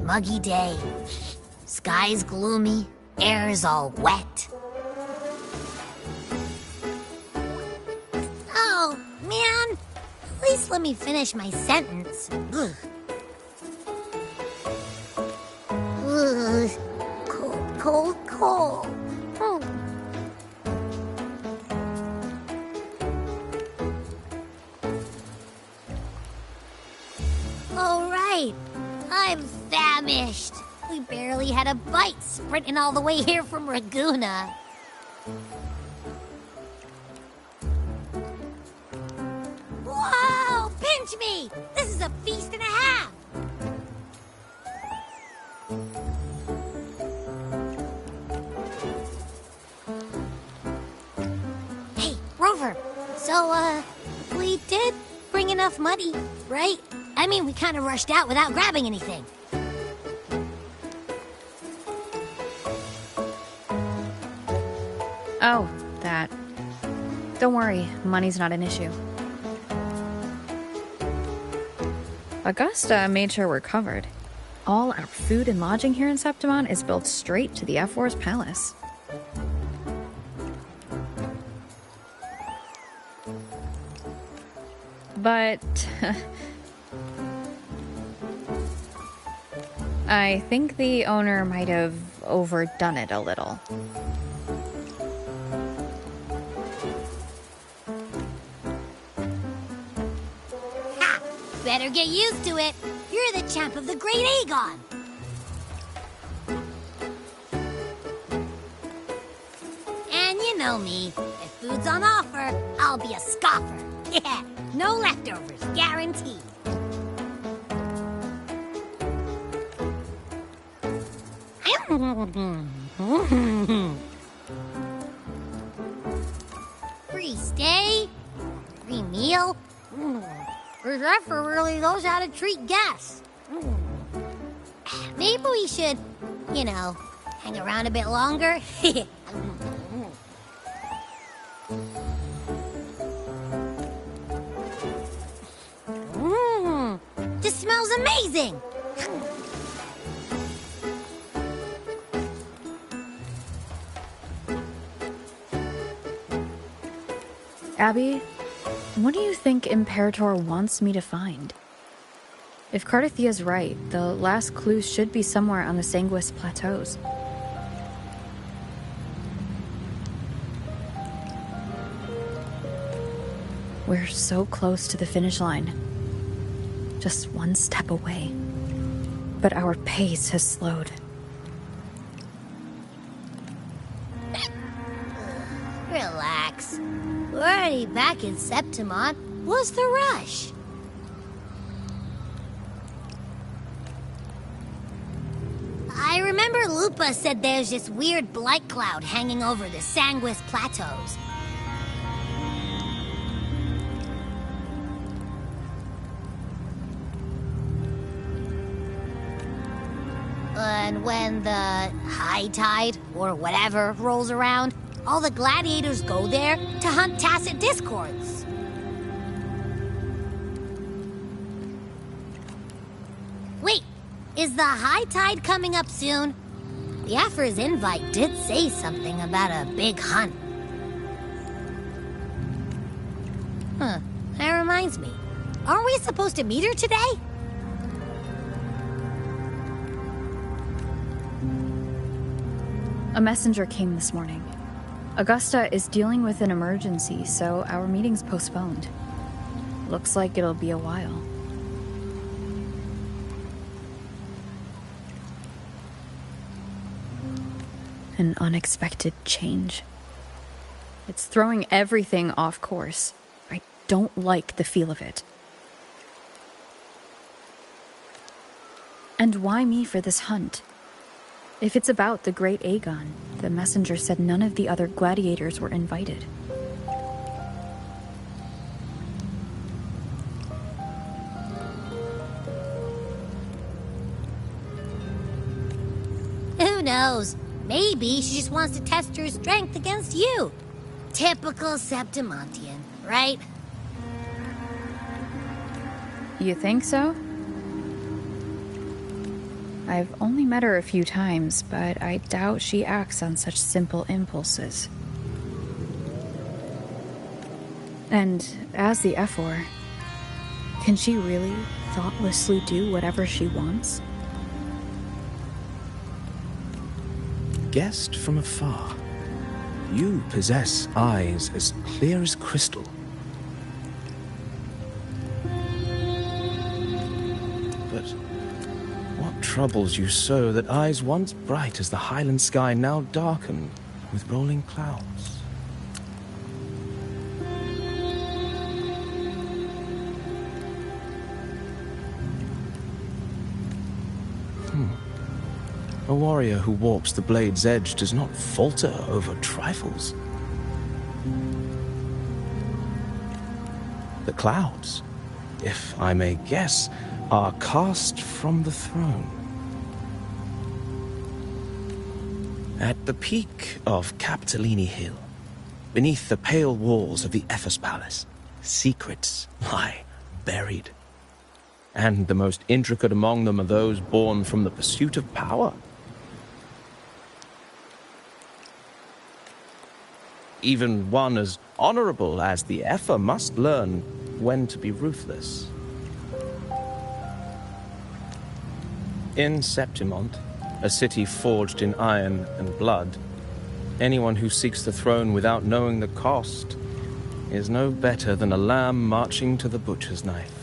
muggy day. Sky's gloomy, air's all wet. Oh, man. At least let me finish my sentence. Ugh. Ugh. Cold, cold, cold. Oh. All right. I'm famished. We barely had a bite sprinting all the way here from Ragusa. Whoa! Pinch me! This is a feast and a half! Hey, Rover. So, we did bring enough money, right? I mean, we kind of rushed out without grabbing anything. Oh, that. Don't worry, money's not an issue. Augusta made sure we're covered. All our food and lodging here in Septimon is built straight to the F4's palace. But I think the owner might have overdone it a little. Ha! Better get used to it. You're the champ of the Great Aegon. And you know me. If food's on offer, I'll be a scoffer. Yeah, no leftovers, guaranteed. Free stay? Free meal? Zephyr really knows how to treat guests. Maybe we should, you know, hang around a bit longer. This smells amazing! Abby, what do you think Imperator wants me to find? If Cardathia's right, the last clues should be somewhere on the Sanguis Plateaus. We're so close to the finish line. Just one step away. But our pace has slowed. Relax. We're already back in Septimon. What's the rush? I remember Lupa said there's this weird blight cloud hanging over the Sanguis Plateaus. And when the high tide, or whatever, rolls around, all the gladiators go there to hunt tacit discords. Wait, is the high tide coming up soon? The Aphor's invite did say something about a big hunt. Huh, that reminds me. Aren't we supposed to meet her today? A messenger came this morning. Augusta is dealing with an emergency, so our meeting's postponed. Looks like it'll be a while. An unexpected change. It's throwing everything off course. I don't like the feel of it. And why me for this hunt? If it's about the Great Aegon, the messenger said none of the other gladiators were invited. Who knows? Maybe she just wants to test her strength against you. Typical Septimontian, right? You think so? I've only met her a few times, but I doubt she acts on such simple impulses. And as the Ephor, can she really thoughtlessly do whatever she wants? Guessed from afar, you possess eyes as clear as crystal. But what troubles you so that eyes once bright as the highland sky now darken with rolling clouds? A warrior who walks the blade's edge does not falter over trifles. The clouds, if I may guess, are cast from the throne. At the peak of Capitolini Hill, beneath the pale walls of the Ephes Palace, secrets lie buried. And the most intricate among them are those born from the pursuit of power. Even one as honorable as the Ephor must learn when to be ruthless. In Septimont, a city forged in iron and blood, anyone who seeks the throne without knowing the cost is no better than a lamb marching to the butcher's knife.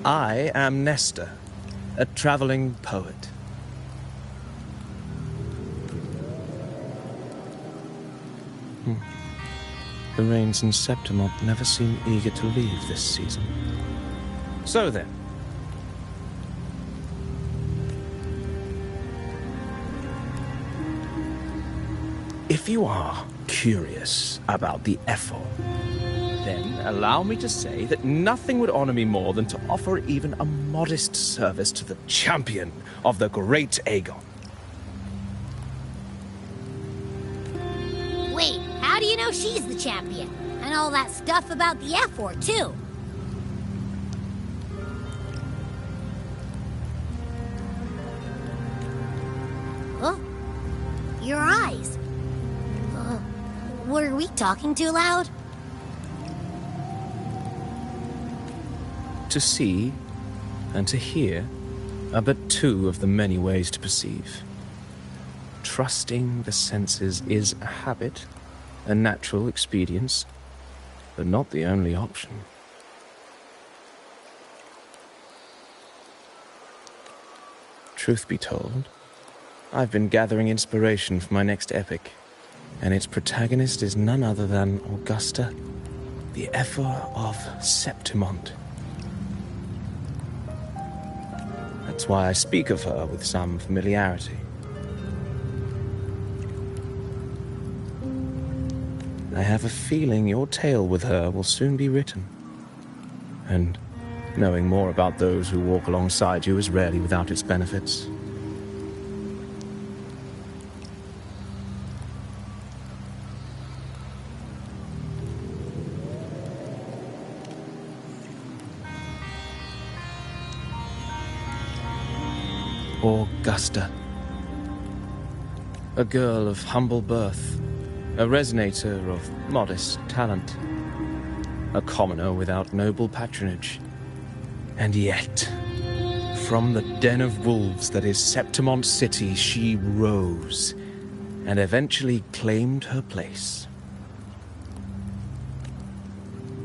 I am Nestor, a traveling poet. The rains in Septimont never seem eager to leave this season. So then, if you are curious about the Ephor, then allow me to say that nothing would honor me more than to offer even a modest service to the champion of the great Aegon. Wait, how do you know she's the champion? And all that stuff about the Ephor, too. Huh? Your eyes. Were we talking too loud? To see and to hear are but two of the many ways to perceive. Trusting the senses is a habit, a natural expedience, but not the only option. Truth be told, I've been gathering inspiration for my next epic, and its protagonist is none other than Augusta, the Ephor of Septimont. That's why I speak of her with some familiarity. I have a feeling your tale with her will soon be written. And knowing more about those who walk alongside you is rarely without its benefits. Augusta. A girl of humble birth, a resonator of modest talent, a commoner without noble patronage. And yet, from the den of wolves that is Septimont City, she rose and eventually claimed her place.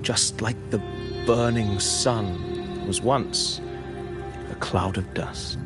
Just like the burning sun was once a cloud of dust.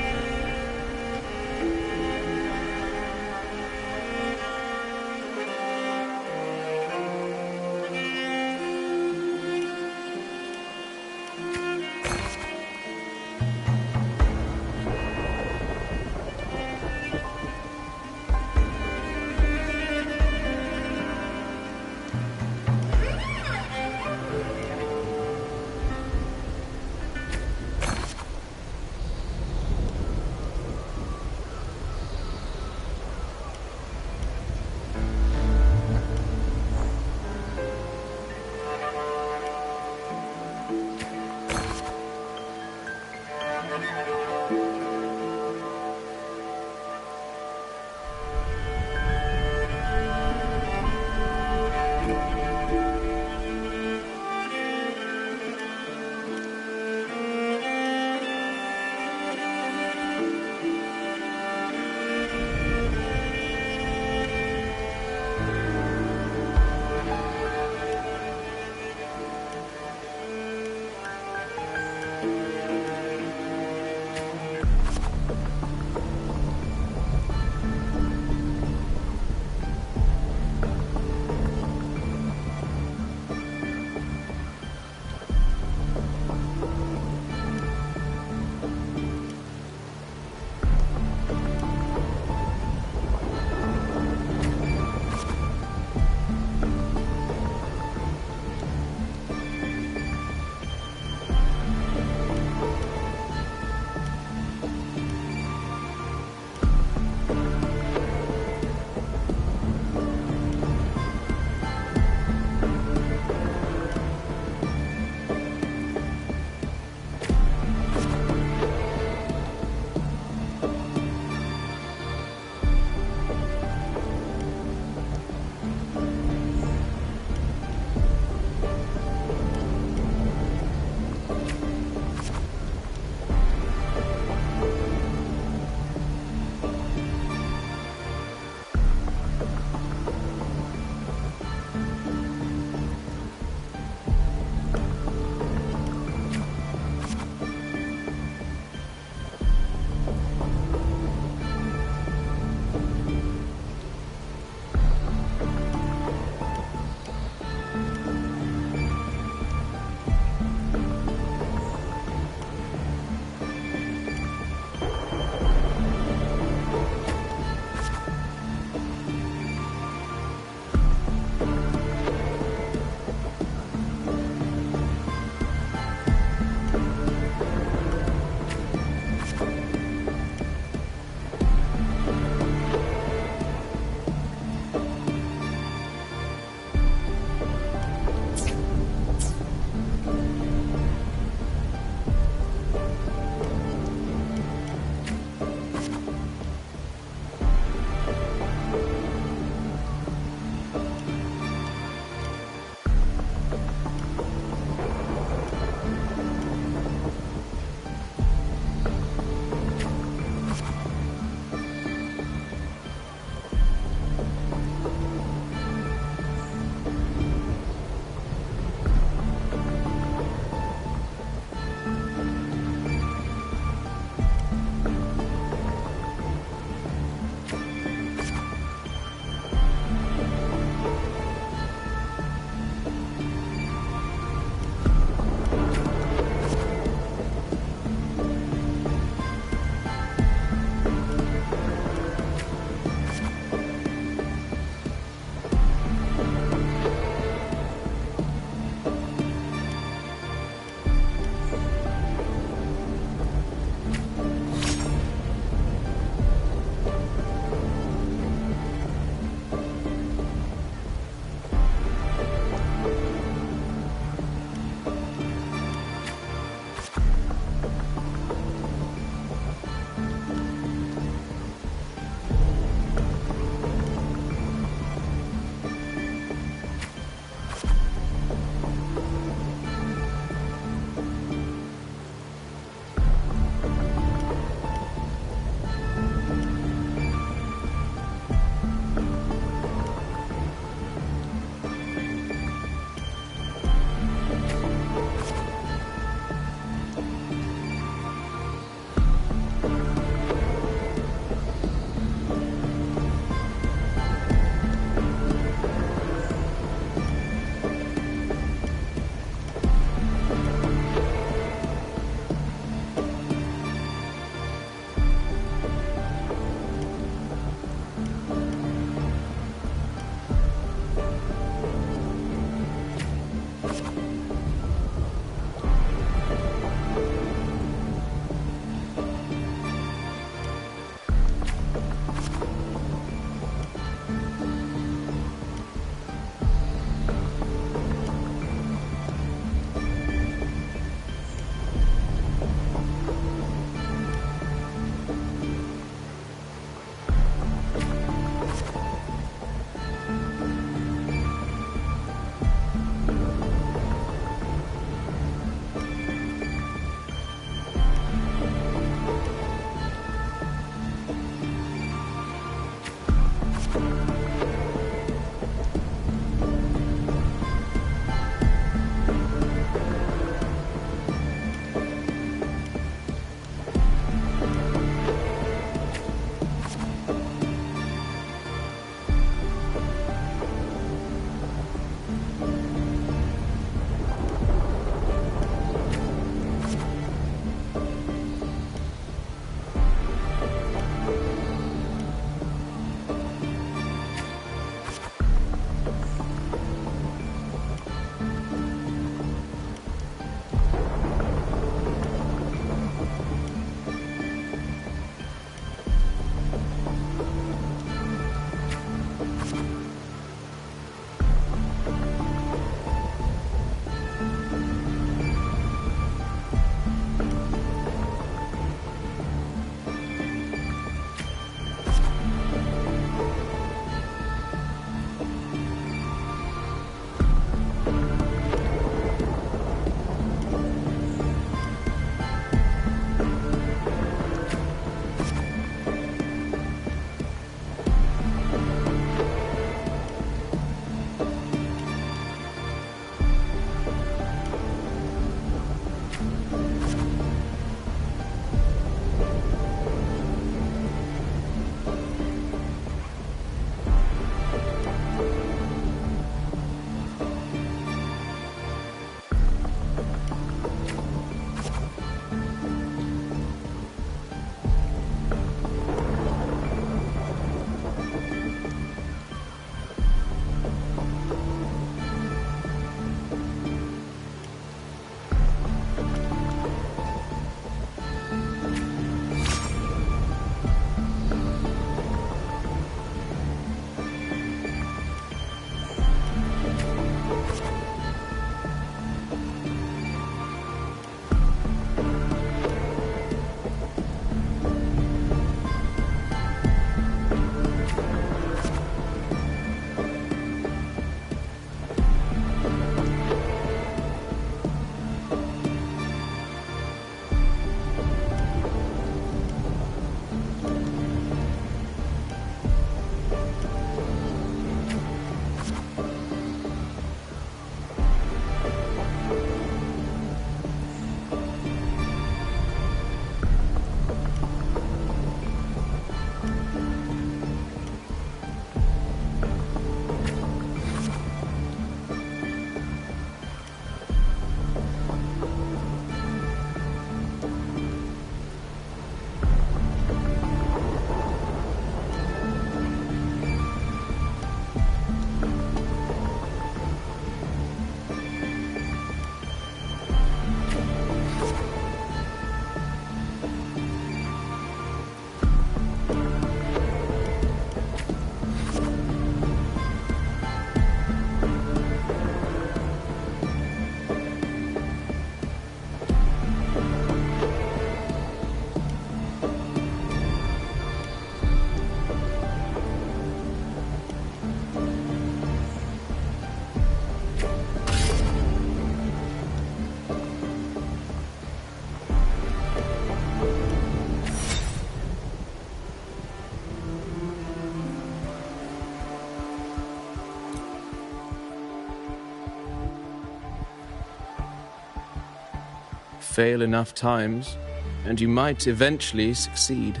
Fail enough times, and you might eventually succeed.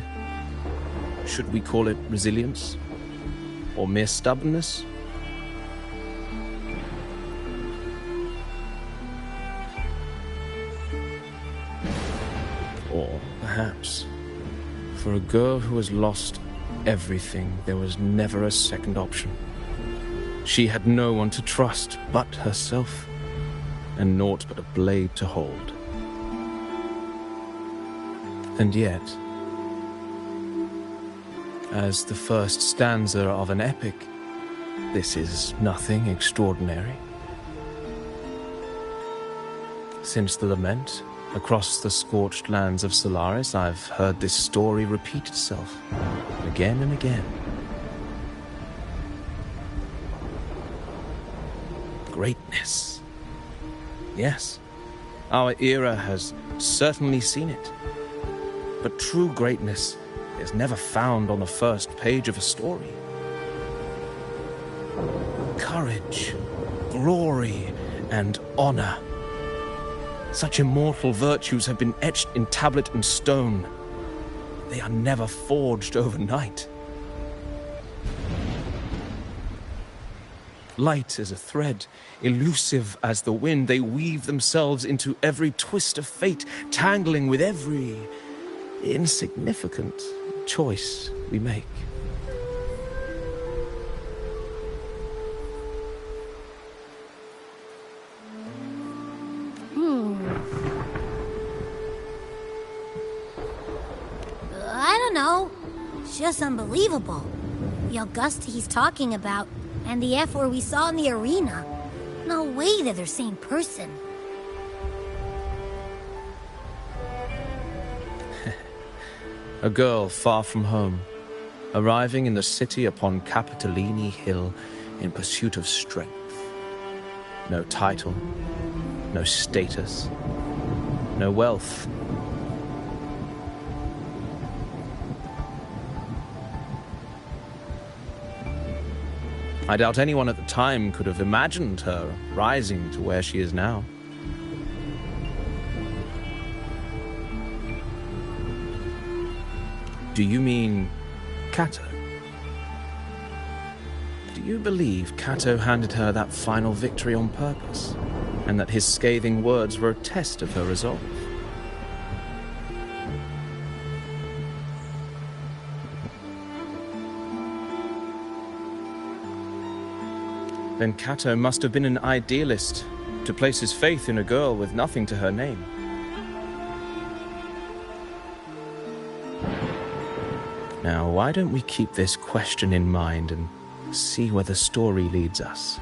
Should we call it resilience? Or mere stubbornness? Or perhaps, for a girl who has lost everything, there was never a second option. She had no one to trust but herself, and naught but a blade to hold. And yet, as the first stanza of an epic, this is nothing extraordinary. Since the lament, across the scorched lands of Solaris, I've heard this story repeat itself, again and again. Greatness. Yes, our era has certainly seen it. But true greatness is never found on the first page of a story. Courage, glory, and honor. Such immortal virtues have been etched in tablet and stone. They are never forged overnight. Light as a thread, elusive as the wind, they weave themselves into every twist of fate, tangling with every insignificant choice we make. I don't know. It's just unbelievable. The Augusta he's talking about, and the F where we saw in the arena. No way they're the same person. A girl far from home, arriving in the city upon Capitolini Hill in pursuit of strength. No title, no status, no wealth. I doubt anyone at the time could have imagined her rising to where she is now. Do you mean Cato? Do you believe Cato handed her that final victory on purpose, and that his scathing words were a test of her resolve? Then Cato must have been an idealist to place his faith in a girl with nothing to her name. Now, why don't we keep this question in mind and see where the story leads us?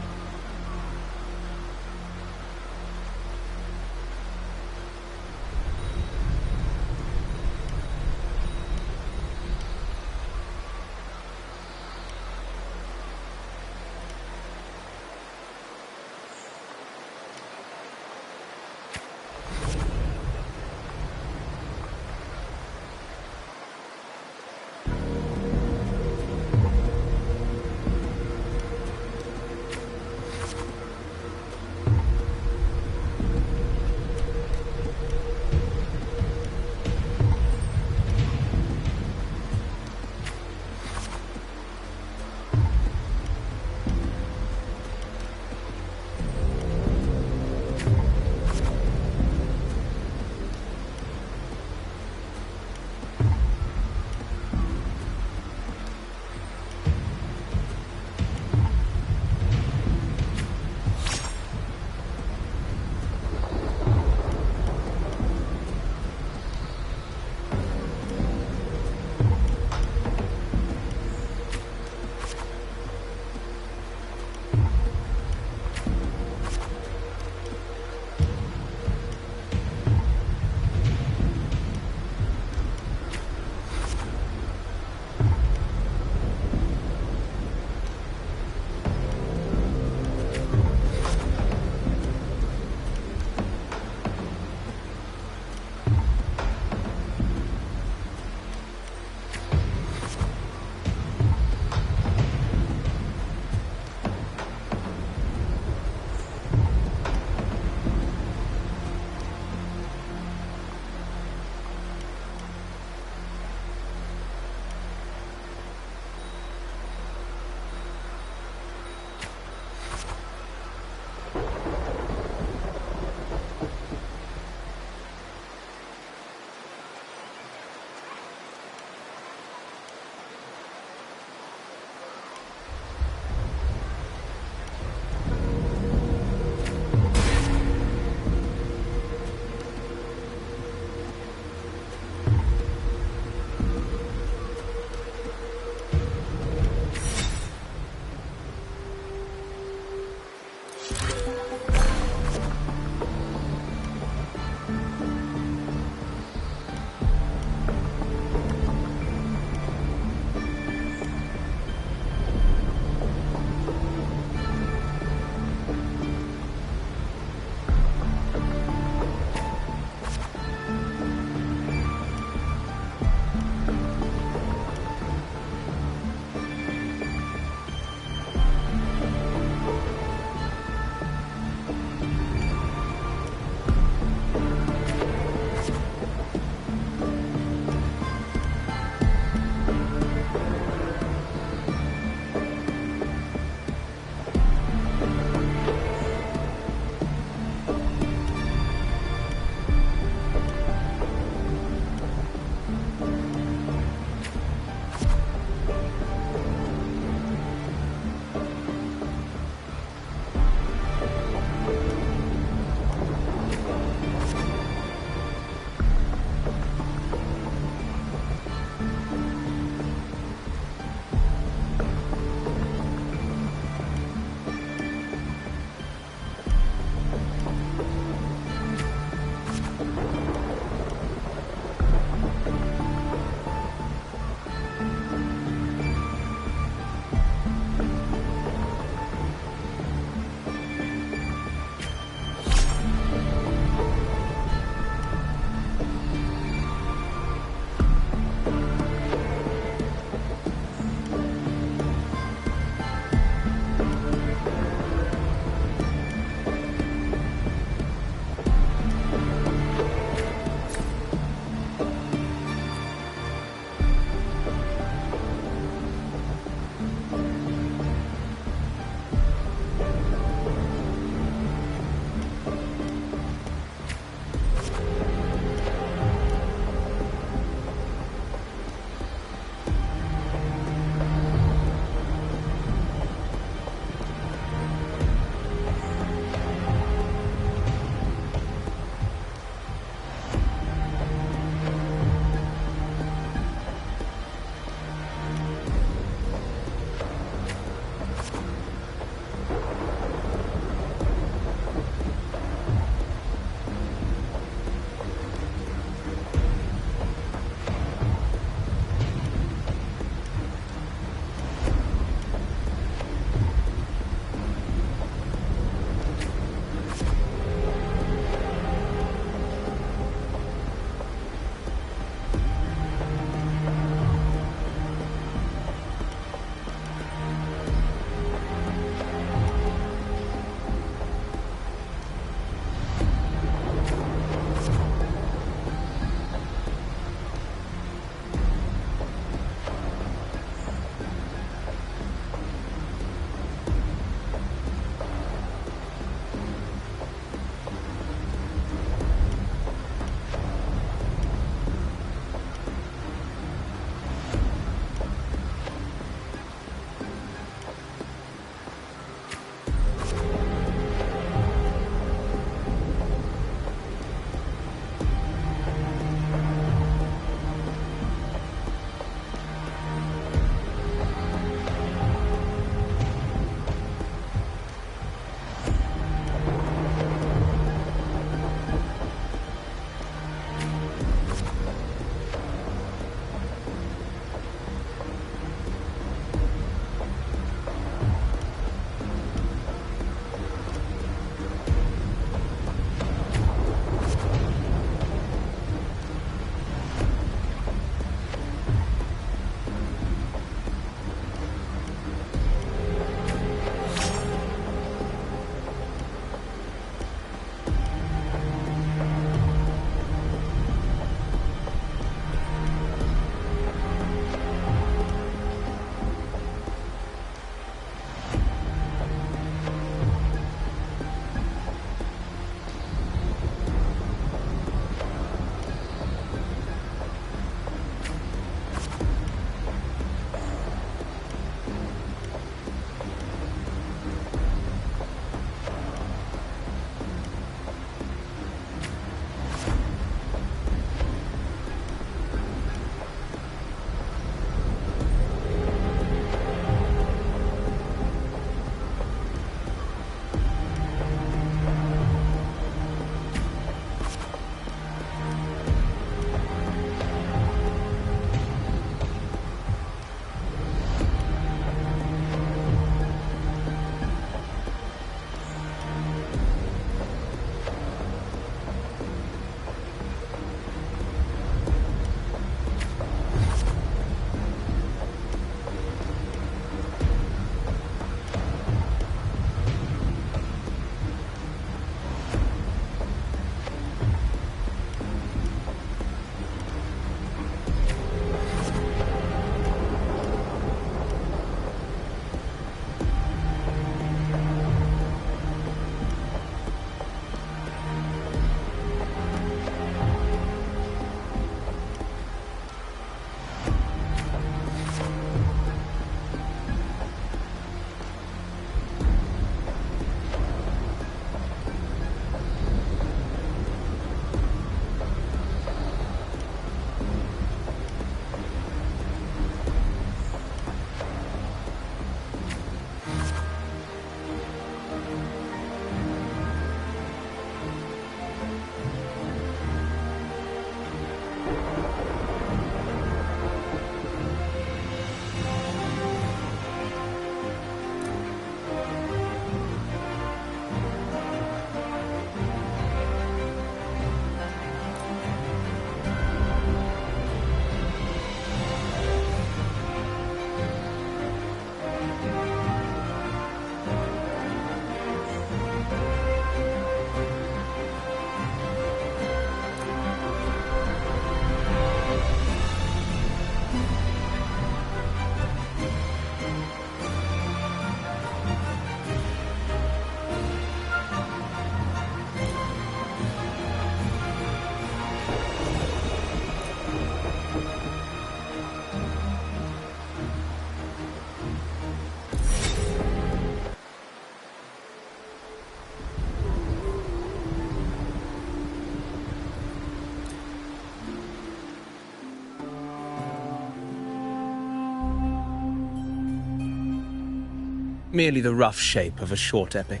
merely the rough shape of a short epic.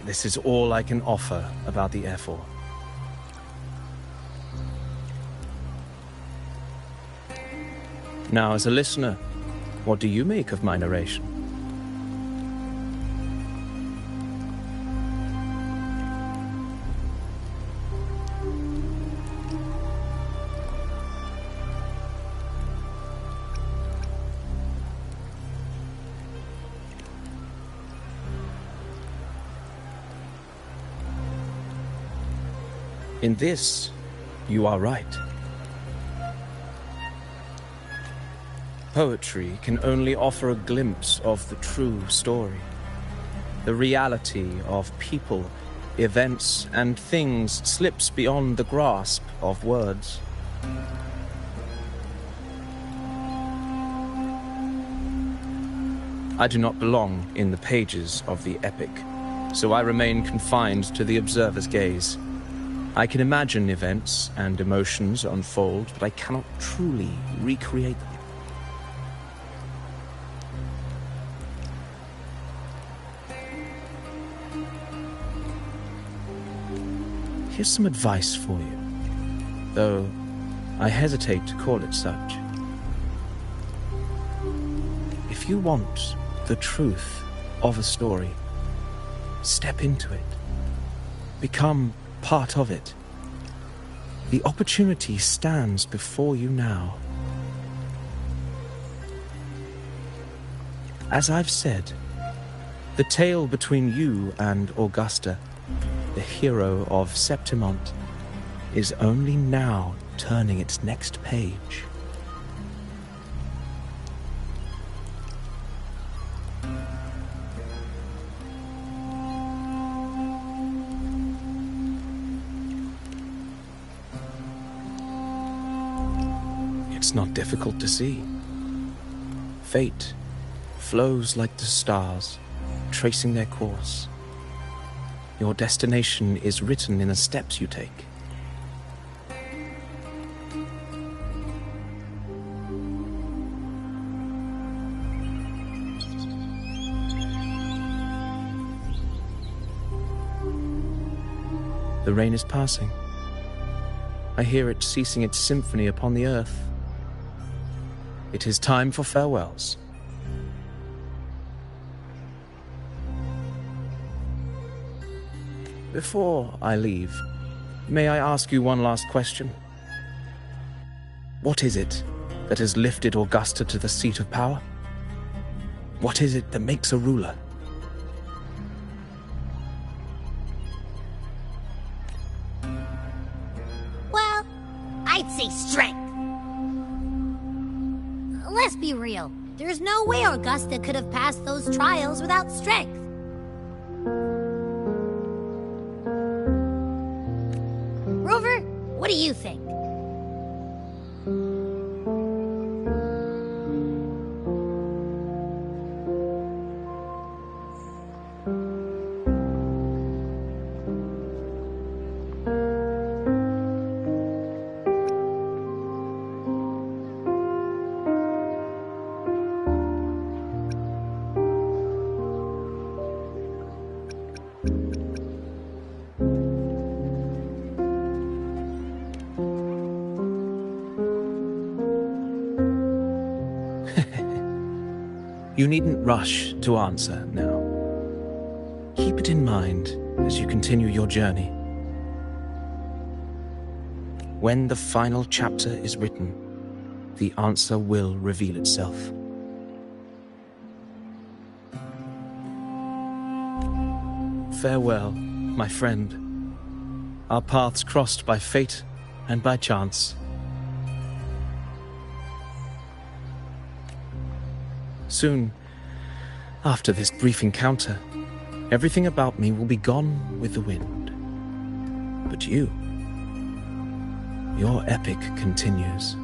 This is all I can offer about the F4. Now, as a listener, what do you make of my narration? In this, you are right. Poetry can only offer a glimpse of the true story, the reality of people, events, and things slips beyond the grasp of words. I do not belong in the pages of the epic, so I remain confined to the observer's gaze. I can imagine events and emotions unfold, but I cannot truly recreate them. Here's some advice for you, though I hesitate to call it such. If you want the truth of a story, step into it. Become part of it. The opportunity stands before you now. As I've said, the tale between you and Augusta, the hero of Septimont, is only now turning its next page. It's not difficult to see. Fate flows like the stars, tracing their course. Your destination is written in the steps you take. The rain is passing. I hear it ceasing its symphony upon the earth. It is time for farewells. Before I leave, may I ask you one last question? What is it that has lifted Augusta to the seat of power? What is it that makes a ruler? Well, I'd say strength. Let's be real. There's no way Augusta could have passed those trials without strength. Rover, what do you think? You needn't rush to answer now. Keep it in mind as you continue your journey. When the final chapter is written, the answer will reveal itself. Farewell, my friend. Our paths crossed by fate and by chance. Soon, after this brief encounter, everything about me will be gone with the wind. But you, your epic continues.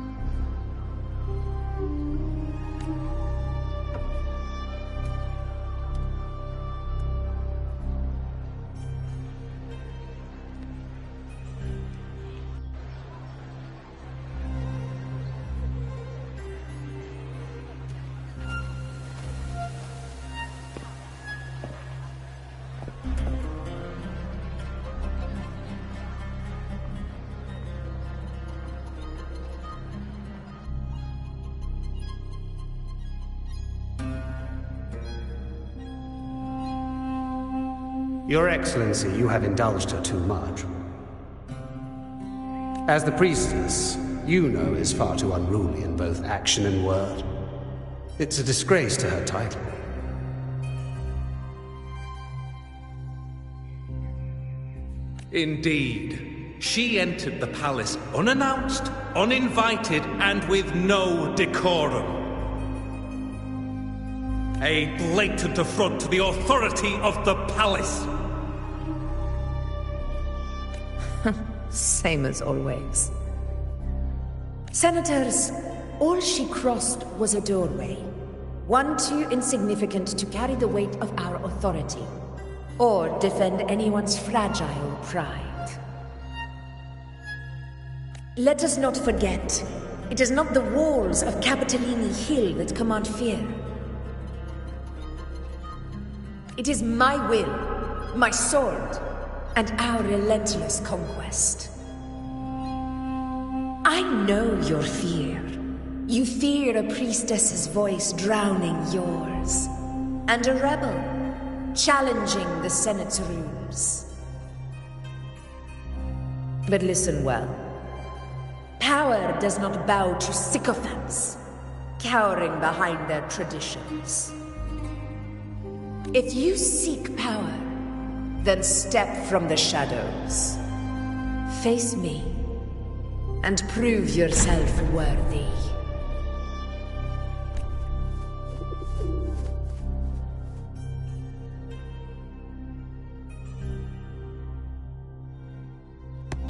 Your Excellency, you have indulged her too much. As the priestess, Yuno is far too unruly in both action and word. It's a disgrace to her title. Indeed. She entered the palace unannounced, uninvited, and with no decorum. A blatant affront to the authority of the palace. Same as always. Senators, all she crossed was a doorway. One too insignificant to carry the weight of our authority, or defend anyone's fragile pride. Let us not forget, it is not the walls of Capitolini Hill that command fear. It is my will, my sword, and our relentless conquest. I know your fear. You fear a priestess's voice drowning yours, and a rebel challenging the Senate's rules. But listen well. Power does not bow to sycophants, cowering behind their traditions. If you seek power, then step from the shadows. Face me, and prove yourself worthy.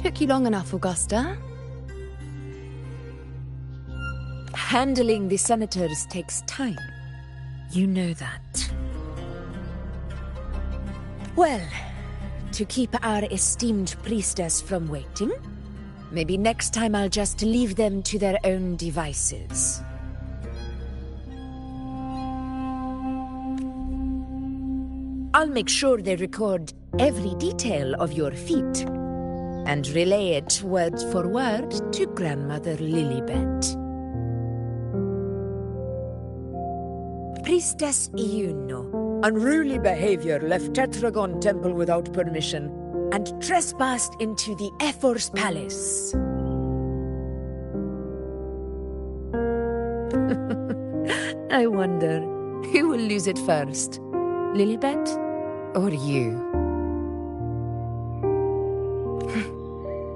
Took you long enough, Augusta. Handling the senators takes time. You know that. Well, to keep our esteemed priestess from waiting, maybe next time I'll just leave them to their own devices. I'll make sure they record every detail of your feat and relay it word for word to Grandmother Lilibet. Priestess Iuno, unruly behavior, left Tetragon Temple without permission and trespassed into the Ephor's palace. I wonder, who will lose it first? Lilibet or you?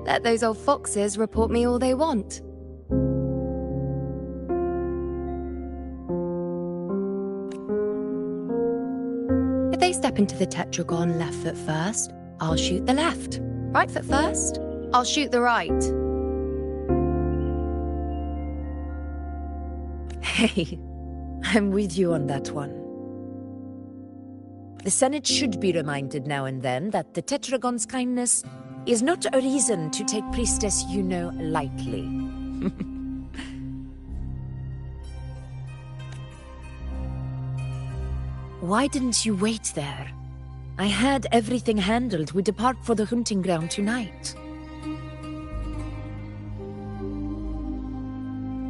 Let those old foxes report me all they want. If they step into the tetragon left foot first, I'll shoot the left. Right foot first, I'll shoot the right. Hey, I'm with you on that one. The Senate should be reminded now and then that the Tetragon's kindness is not a reason to take Priestess Yuno lightly. Why didn't you wait there? I had everything handled. We depart for the hunting ground tonight.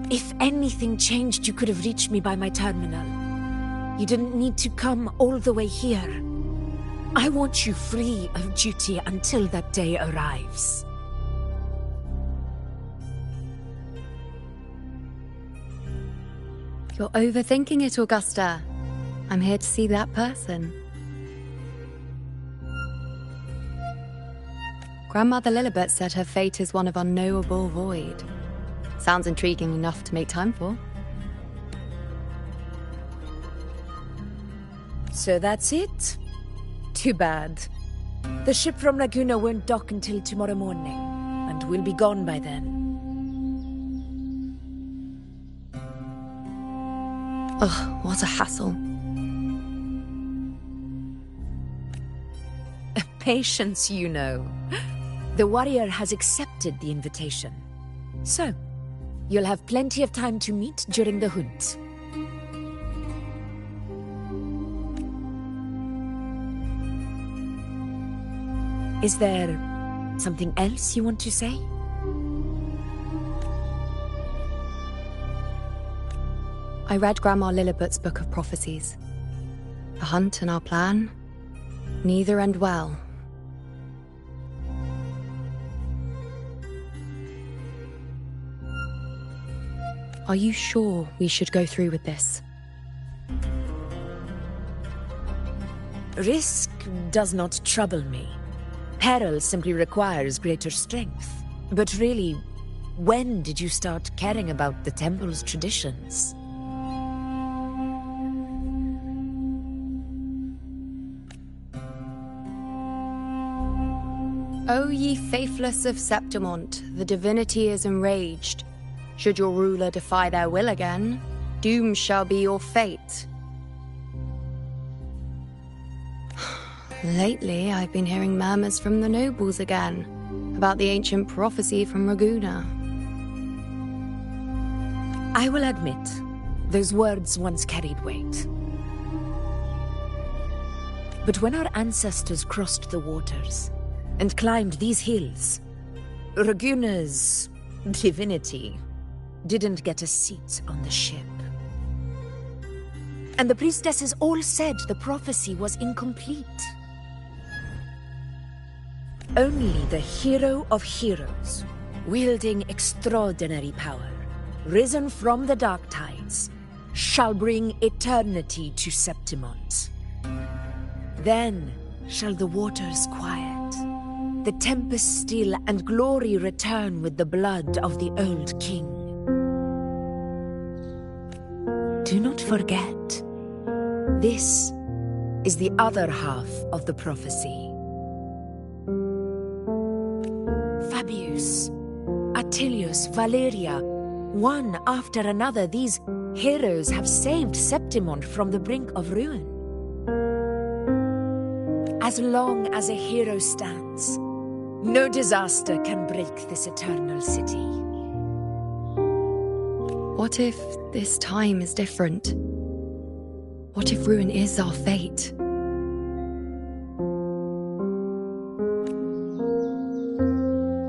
If anything changed, you could have reached me by my terminal. You didn't need to come all the way here. I want you free of duty until that day arrives. You're overthinking it, Augusta. I'm here to see that person. Grandmother Lilibet said her fate is one of unknowable void. Sounds intriguing enough to make time for. So that's it? Too bad. The ship from Laguna won't dock until tomorrow morning, and we'll be gone by then. Ugh, what a hassle. Patience, you know. The warrior has accepted the invitation. So, you'll have plenty of time to meet during the hunt. Is there something else you want to say? I read Grandma Lilibet's book of prophecies. The hunt and our plan, Neither end well. Are you sure we should go through with this? Risk does not trouble me. Peril simply requires greater strength. But really, when did you start caring about the temple's traditions? O ye faithless of Septimont, the divinity is enraged. Should your ruler defy their will again, doom shall be your fate. Lately, I've been hearing murmurs from the nobles again, about the ancient prophecy from Raguna. I will admit, those words once carried weight. But when our ancestors crossed the waters and climbed these hills, Raguna's divinity didn't get a seat on the ship. And the priestesses all said the prophecy was incomplete. Only the hero of heroes, wielding extraordinary power, risen from the dark tides, shall bring eternity to Septimont. Then shall the waters quiet, the tempest still, and glory return with the blood of the old king. Do not forget, this is the other half of the prophecy. Fabius, Attilius, Valeria, one after another, these heroes have saved Septimont from the brink of ruin. As long as a hero stands, no disaster can break this eternal city. What if this time is different? What if ruin is our fate?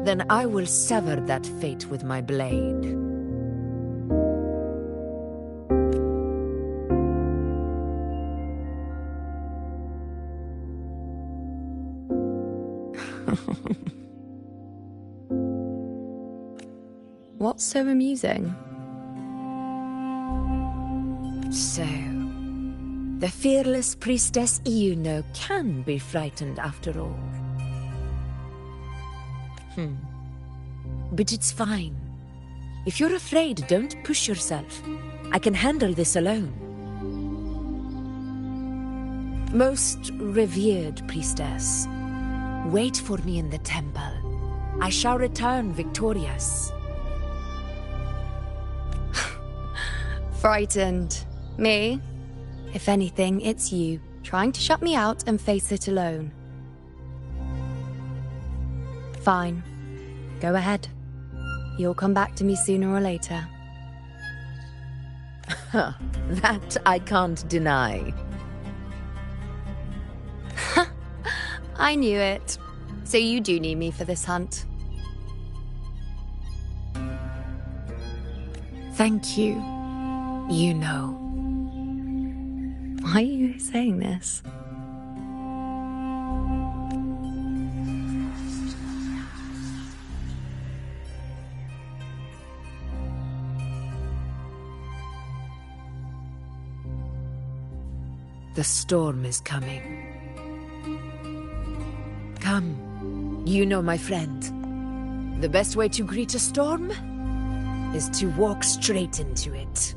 Then I will sever that fate with my blade. What's so amusing? So, the fearless priestess Iuno can be frightened after all. But it's fine. If you're afraid, don't push yourself. I can handle this alone. Most revered priestess, wait for me in the temple. I shall return victorious. Frightened. Me? If anything, it's you, trying to shut me out and face it alone. Fine. Go ahead. You'll come back to me sooner or later. That I can't deny. I knew it. So you do need me for this hunt. Thank you. You know. Why are you saying this? The storm is coming. Come, you know my friend. The best way to greet a storm is to walk straight into it.